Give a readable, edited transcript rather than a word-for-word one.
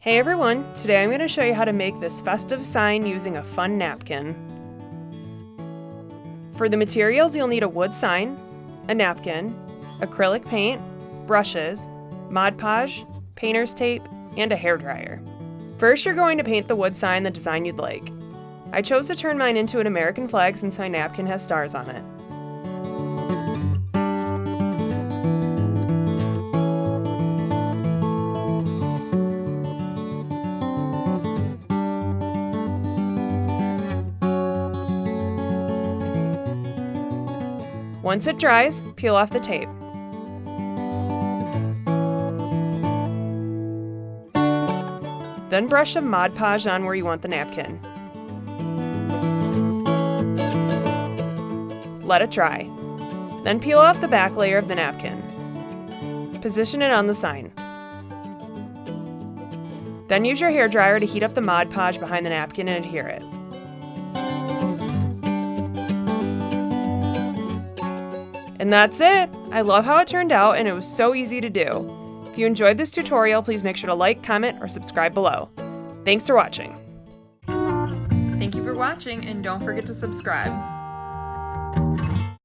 Hey everyone, today I'm going to show you how to make this festive sign using a fun napkin. For the materials, you'll need a wood sign, a napkin, acrylic paint, brushes, Mod Podge, painter's tape, and a hairdryer. First, you're going to paint the wood sign the design you'd like. I chose to turn mine into an American flag since my napkin has stars on it. Once it dries, peel off the tape. Then brush some Mod Podge on where you want the napkin. Let it dry. Then peel off the back layer of the napkin. Position it on the sign. Then use your hairdryer to heat up the Mod Podge behind the napkin and adhere it. And that's it! I love how it turned out and it was so easy to do. If you enjoyed this tutorial, please make sure to like, comment, or subscribe below. Thanks for watching. Thank you for watching and don't forget to subscribe.